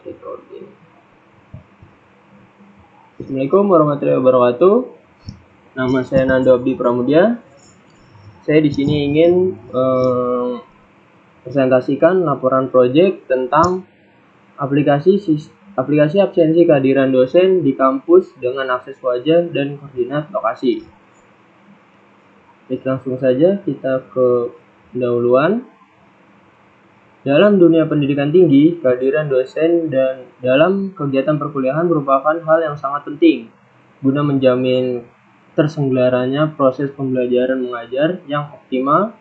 Recording. Assalamualaikum warahmatullahi wabarakatuh. Nama saya Nando Abdi Pramudia. Saya di sini ingin presentasikan laporan proyek tentang aplikasi absensi kehadiran dosen di kampus dengan akses wajah dan koordinat lokasi. Baik, langsung saja kita ke pendahuluan. Dalam dunia pendidikan tinggi, kehadiran dosen dan dalam kegiatan perkuliahan merupakan hal yang sangat penting guna menjamin terselenggaranya proses pembelajaran mengajar yang optimal.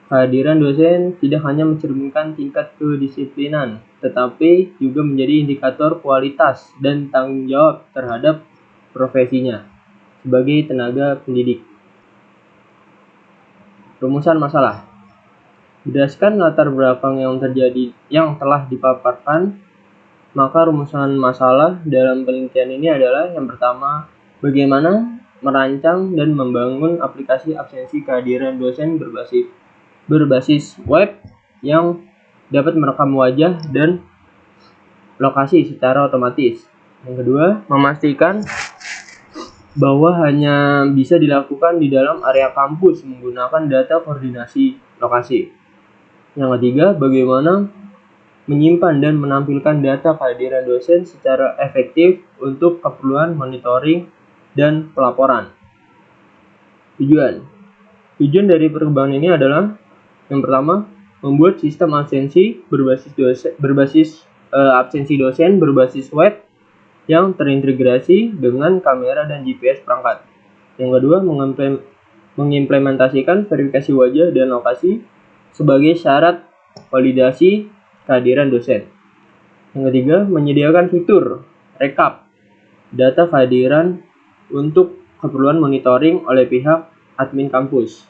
Kehadiran dosen tidak hanya mencerminkan tingkat kedisiplinan, tetapi juga menjadi indikator kualitas dan tanggung jawab terhadap profesinya sebagai tenaga pendidik. Rumusan masalah. Berdasarkan latar belakang yang telah dipaparkan, maka rumusan masalah dalam penelitian ini adalah yang pertama, bagaimana merancang dan membangun aplikasi absensi kehadiran dosen berbasis web yang dapat merekam wajah dan lokasi secara otomatis. Yang kedua, memastikan bahwa hanya bisa dilakukan di dalam area kampus menggunakan data koordinasi lokasi. Yang ketiga, bagaimana menyimpan dan menampilkan data kehadiran dosen secara efektif untuk keperluan monitoring dan pelaporan. Tujuan dari perkembangan ini adalah yang pertama, membuat sistem absensi absensi dosen berbasis web yang terintegrasi dengan kamera dan GPS perangkat. Yang kedua, mengimplementasikan verifikasi wajah dan lokasi sebagai syarat validasi kehadiran dosen. Yang ketiga, menyediakan fitur rekap data kehadiran untuk keperluan monitoring oleh pihak admin kampus.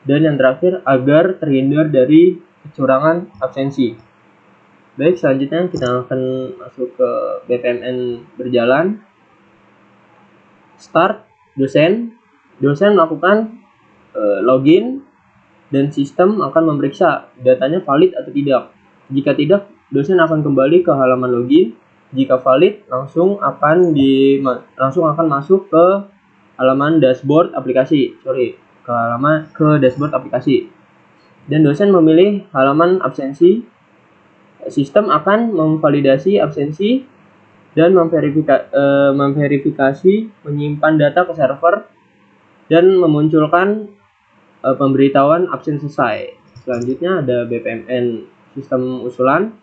Dan yang terakhir, agar terhindar dari kecurangan absensi. Baik, selanjutnya kita akan masuk ke BPMN berjalan. Start, dosen melakukan login dan sistem akan memeriksa datanya valid atau tidak. Jika tidak, dosen akan kembali ke halaman login. Jika valid, langsung akan masuk ke halaman dashboard aplikasi. Ke dashboard aplikasi. Dan dosen memilih halaman absensi. Sistem akan memvalidasi absensi dan memverifikasi, menyimpan data ke server dan memunculkan pemberitahuan absen selesai. Selanjutnya ada BPMN sistem usulan.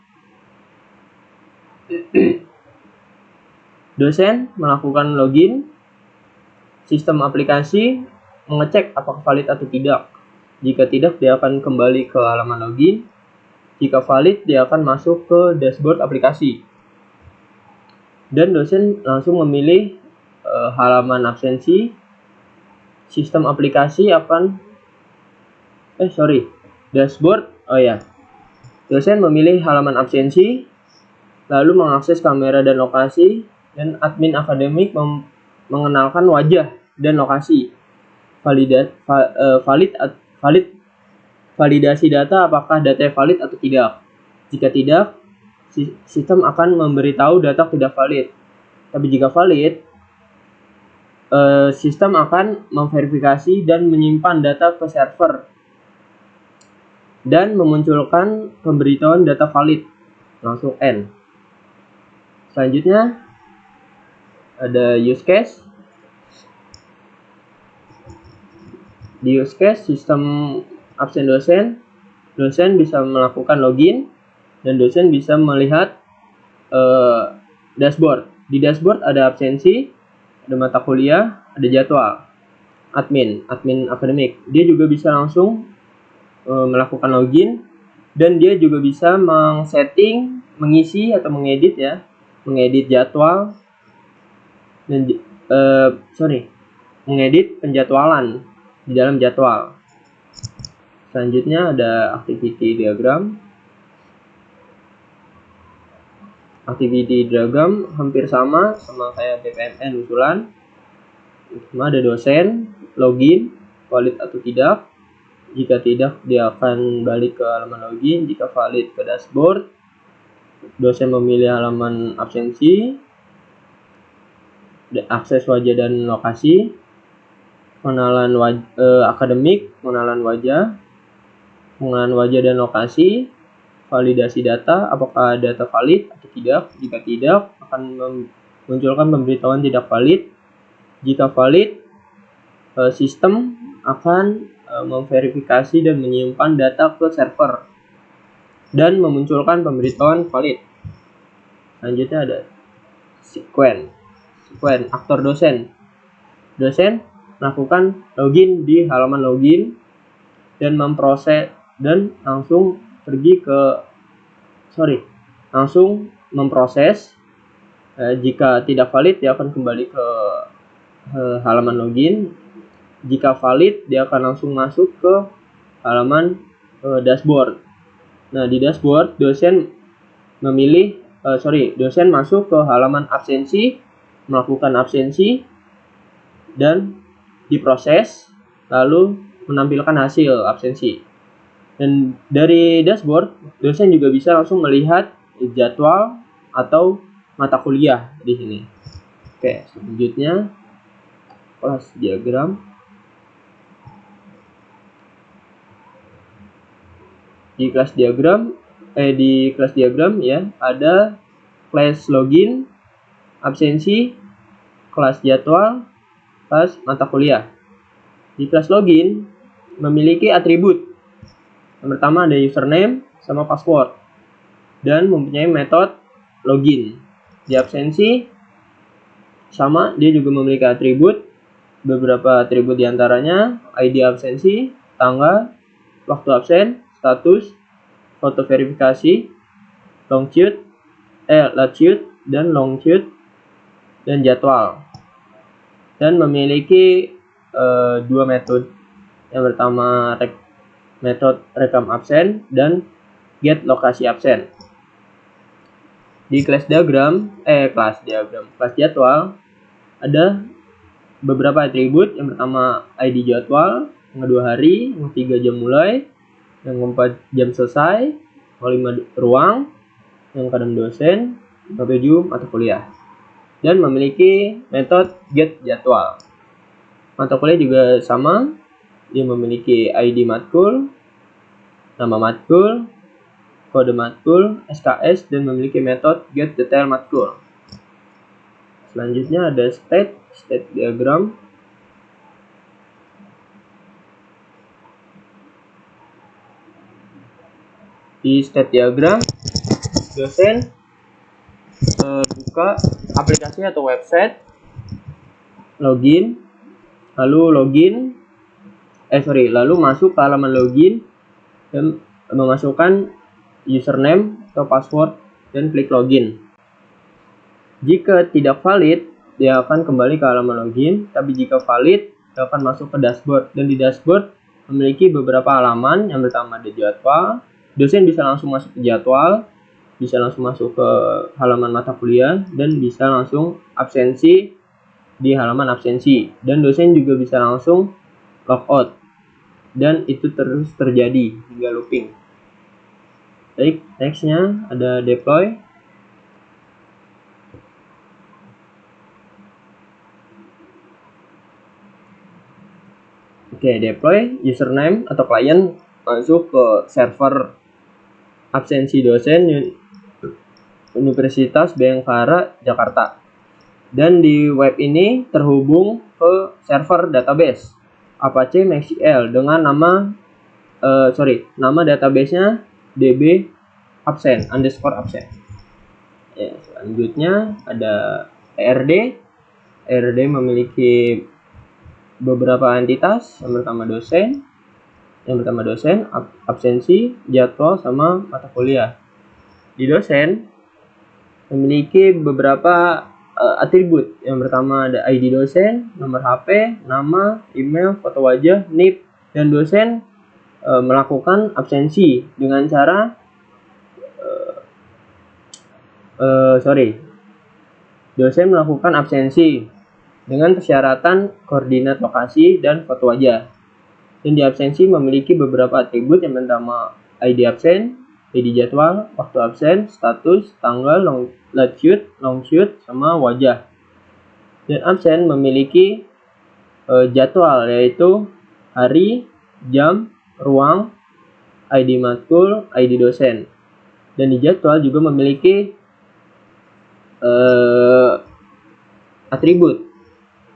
Dosen melakukan login. Sistem aplikasi mengecek apakah valid atau tidak. Jika tidak, dia akan kembali ke halaman login. Jika valid, dia akan masuk ke dashboard aplikasi. Dan dosen langsung memilih halaman absensi. Sistem aplikasi akan dashboard. Dosen memilih halaman absensi, lalu mengakses kamera dan lokasi, dan admin akademik mengenalkan wajah dan lokasi. Validasi data apakah data valid atau tidak. Jika tidak, sistem akan memberitahu data tidak valid. Tapi jika valid, sistem akan memverifikasi dan menyimpan data ke server dan memunculkan pemberitahuan data valid. Langsung N. Selanjutnya ada use case. Di use case sistem absen dosen bisa melakukan login dan dosen bisa melihat dashboard. Di dashboard ada absensi, ada mata kuliah, ada jadwal. Admin akademik, dia juga bisa langsung melakukan login dan dia juga bisa mengisi atau mengedit jadwal dan mengedit penjadwalan di dalam jadwal. Selanjutnya ada activity diagram. Activity diagram hampir sama kayak BPMN usulan. Cuma ada dosen, login, valid atau tidak. Jika tidak, dia akan balik ke halaman login. Jika valid, ke dashboard. dosen memilih halaman absensi, akses wajah dan lokasi, pengenalan akademik, pengenalan wajah dan lokasi, validasi data, apakah data valid atau tidak. Jika tidak, akan memunculkan pemberitahuan tidak valid. Jika valid, sistem akan memverifikasi dan menyimpan data ke server dan memunculkan pemberitahuan valid. Selanjutnya ada sequence aktor dosen. Dosen melakukan login di halaman login dan memproses dan langsung memproses. Jika tidak valid, dia akan kembali ke halaman login. Jika valid, dia akan langsung masuk ke halaman dashboard. Nah, di dashboard dosen masuk ke halaman absensi, melakukan absensi dan diproses, lalu menampilkan hasil absensi. Dan dari dashboard, dosen juga bisa langsung melihat jadwal atau mata kuliah di sini. Oke, selanjutnya kelas diagram. Di kelas diagram ya, ada kelas login, absensi, kelas jadwal, kelas mata kuliah. Di kelas login memiliki atribut. Yang pertama ada username sama password dan mempunyai metode login. Di absensi sama, dia juga memiliki atribut. Beberapa atribut diantaranya ID absensi, tanggal, waktu absen, status, foto verifikasi, latitude dan longitude, dan jadwal. Dan memiliki dua metode. Yang pertama metode rekam absen dan get lokasi absen. Di kelas jadwal ada beberapa atribut. Yang pertama ID jadwal, yang kedua hari, yang ketiga jam mulai, yang keempat jam selesai, yang kelima ruang, yang keenam dosen, yang ketujuh mata kuliah. Dan memiliki metode get jadwal. Mata kuliah juga sama, dia memiliki ID matkul, nama matkul, kode matkul, SKS, dan memiliki metode get detail matkul. Selanjutnya ada state diagram. Di state diagram, dosen buka aplikasi atau website, lalu masuk ke halaman login dan memasukkan username atau password dan klik login. Jika tidak valid, dia akan kembali ke halaman login, tapi jika valid, dia akan masuk ke dashboard. Dan di dashboard memiliki beberapa halaman. Yang pertama ada jadwal. Dosen bisa langsung masuk ke jadwal, bisa langsung masuk ke halaman mata kuliah, dan bisa langsung absensi di halaman absensi. Dan dosen juga bisa langsung logout. Dan itu terus terjadi hingga looping. Baik, nextnya ada deploy. Oke, deploy username atau klien masuk ke server absensi dosen Universitas Bhayangkara Jakarta. Dan di web ini terhubung ke server database Apache MySQL dengan nama databasenya db absen _absen. Ya, selanjutnya ada ERD. ERD memiliki beberapa entitas. Yang pertama dosen, absensi, jadwal, sama mata kuliah. Di dosen memiliki beberapa atribut. Yang pertama ada ID dosen, nomor HP, nama, email, foto wajah, NIP. Dan dosen melakukan absensi dengan cara dosen melakukan absensi dengan persyaratan koordinat lokasi dan foto wajah. Dan di absensi memiliki beberapa atribut. Yang pertama ID absen, ID jadwal, waktu absen, status, tanggal, longitude, sama wajah. Dan absen memiliki jadwal, yaitu hari, jam, ruang, ID matkul, ID dosen. Dan di jadwal juga memiliki atribut.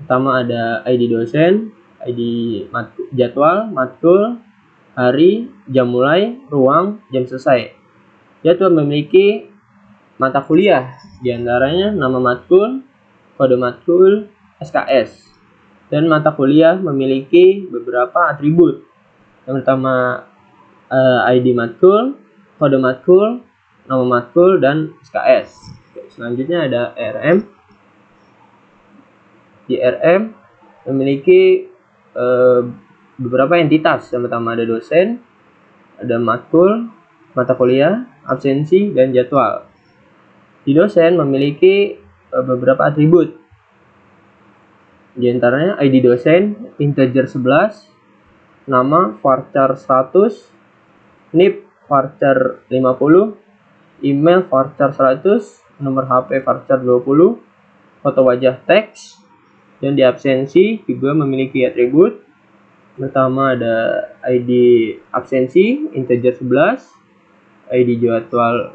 Pertama ada ID dosen, ID jadwal, matkul, hari, jam mulai, ruang, jam selesai. Jadwal memiliki mata kuliah, diantaranya nama matkul, kode matkul, SKS. Dan mata kuliah memiliki beberapa atribut. Yang pertama ID matkul, kode matkul, nama matkul, dan SKS. Selanjutnya ada RM. Di RM memiliki beberapa entitas. Yang pertama ada dosen, ada matkul, mata kuliah, absensi, dan jadwal. Di dosen memiliki beberapa atribut. Di antaranya ID dosen integer 11, nama varchar 100, NIP varchar 50, email varchar 100, nomor HP varchar 20, foto wajah teks. Dan di absensi juga memiliki atribut. Pertama ada ID absensi integer 11, ID jadwal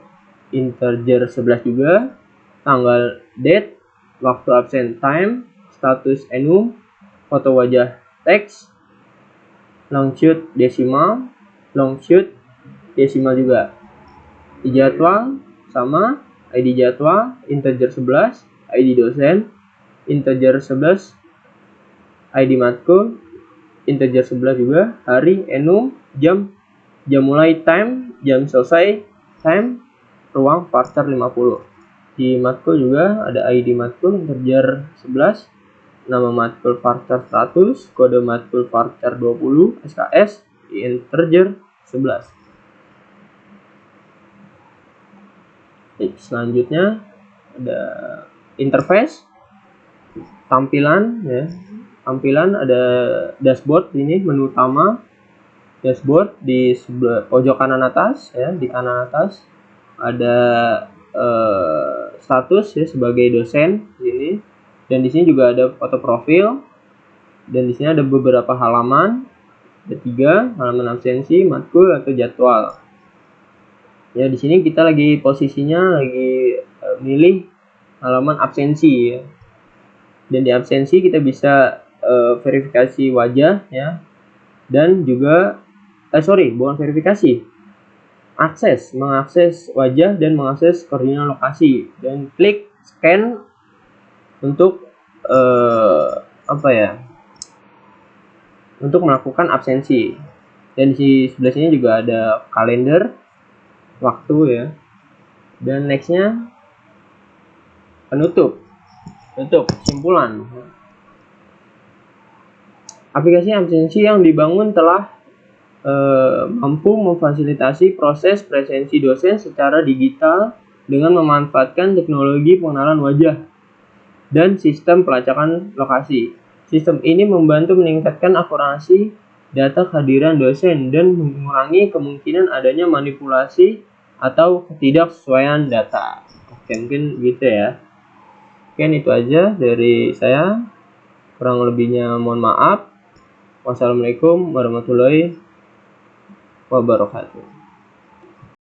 integer 11 juga, tanggal date, waktu absen time, status enum, foto wajah teks, longitude desimal juga. Di jadwal sama ID jadwal integer 11, ID dosen integer 11, ID matkul integer 11 juga, hari, enum, jam mulai time, jam selesai time, ruang varchar 50. Di matkul juga ada ID matkul integer 11, nama matkul varchar 100, kode matkul varchar 20, SKS integer 11. Selanjutnya ada interface. Tampilan ya. Tampilan ada dashboard, ini menu utama. Dashboard di sebelah pojok kanan atas ya, di kanan atas ada status ya sebagai dosen ini. Dan di sini juga ada foto profil. Dan di sini ada beberapa halaman. Ada 3, halaman absensi, matkul, atau jadwal. Ya, di sini kita lagi posisinya lagi milih halaman absensi ya. Dan di absensi kita bisa verifikasi wajah ya, dan juga bukan verifikasi, mengakses wajah dan mengakses koordinat lokasi, dan klik scan untuk untuk melakukan absensi. Dan di sebelah sini juga ada kalender waktu ya. Dan nextnya penutup kesimpulan. Aplikasi absensi yang dibangun telah mampu memfasilitasi proses presensi dosen secara digital dengan memanfaatkan teknologi pengenalan wajah dan sistem pelacakan lokasi. Sistem ini membantu meningkatkan akurasi data kehadiran dosen dan mengurangi kemungkinan adanya manipulasi atau ketidaksesuaian data. Oke, mungkin gitu ya. Mungkin itu aja dari saya. Kurang lebihnya mohon maaf. Wassalamualaikum warahmatullahi wabarakatuh.